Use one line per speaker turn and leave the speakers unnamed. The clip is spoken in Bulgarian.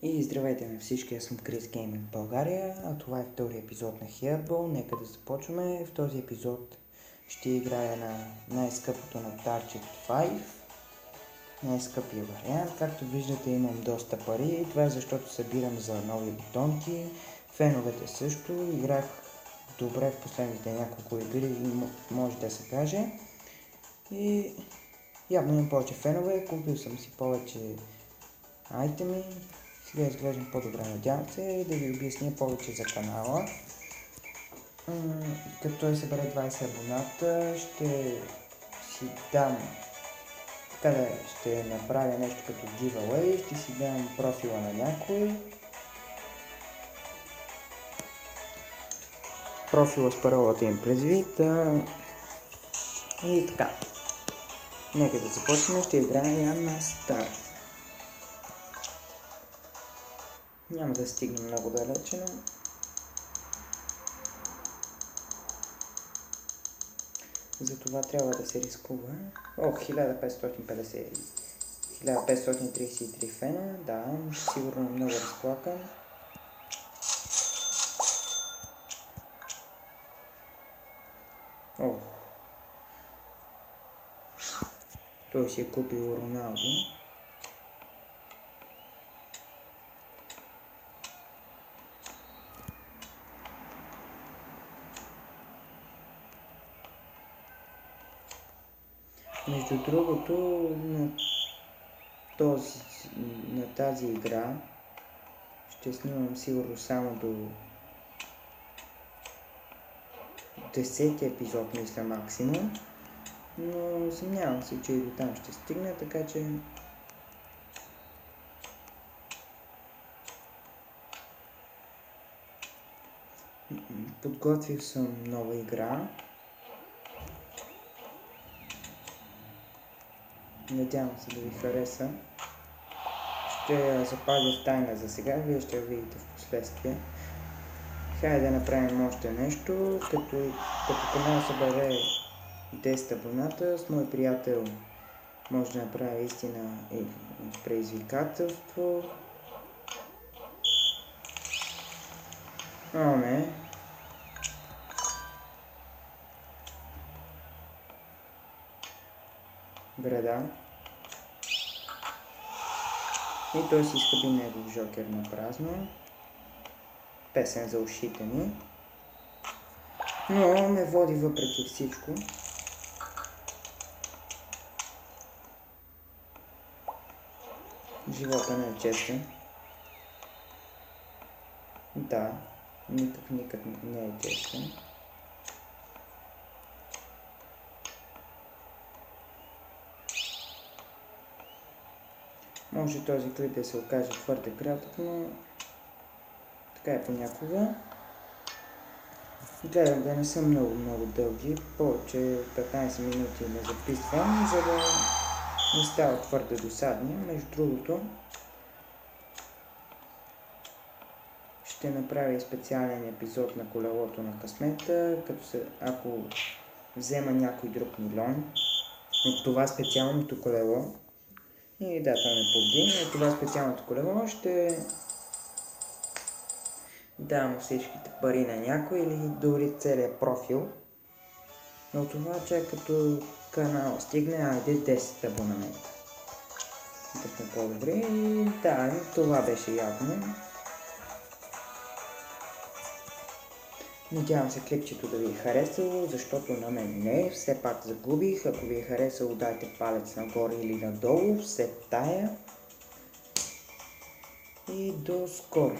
И здравейте на всички, аз съм Крис Гейминг България, а това е втори епизод на Heartball. Нека да започваме. В този епизод ще играя на най-скъпото на Target 5, най-скъпия вариант. Както виждате, имам доста пари, това е защото събирам за нови бутонки. Феновете също, играх добре в последните няколко игри, може да се каже. И явно имам повече фенове, купил съм си повече айтеми. Сега изглеждам по-добре, надявам се да ви обясня повече за канала. Като той събере 20 абоната, ще си дам, ще направя нещо като giveaway, ще си дам профила на някой. Профила с паролата им предвид. И така. Нека да започнем, ще играя на старт. Няма да стигнем много далече, но затова трябва да се рискува. 1533 фена, да, сигурно много разплакам. Той си е купил Роналдо. Между другото, на тази игра ще снимам сигурно само до 10 епизод, мисля, максимум, но съмнявам се, че и до там ще стигне, така че подготвил съм нова игра. Надявам се да ви хареса. Ще я запазя в тайна за сега, вие ще я видите в последствие. Хайде да направим още нещо, като канал събере 10 абоната, с мой приятел може да направя истина и предизвикателство. Не. Града. И той си изхъби негов жокер на празно. Песен за ушите ми. Но ме води въпреки всичко. Живота не е честен. Да, никак не е честен. Може този клип да се окаже твърде кратък, но така е понякога. Гледам да не са много дълги, повече 15 минути не записвам, за да не става твърде досадни. Между другото, ще направя и специален епизод на колелото на късмета, ако взема някой друг милион от това специалното колело. И да, това ме повдигне. От това специалното колело ще дам всичките пари на някой или дори целият профил. Но това, че като канал стигне, айде 10 абонамента. Да сме по-добри. Да, това беше явно. Надявам се клипчето да ви е харесало, защото на мен не. Все пак загубих. Ако ви е харесало, дайте палец нагоре или надолу. Все тая. И до скоро.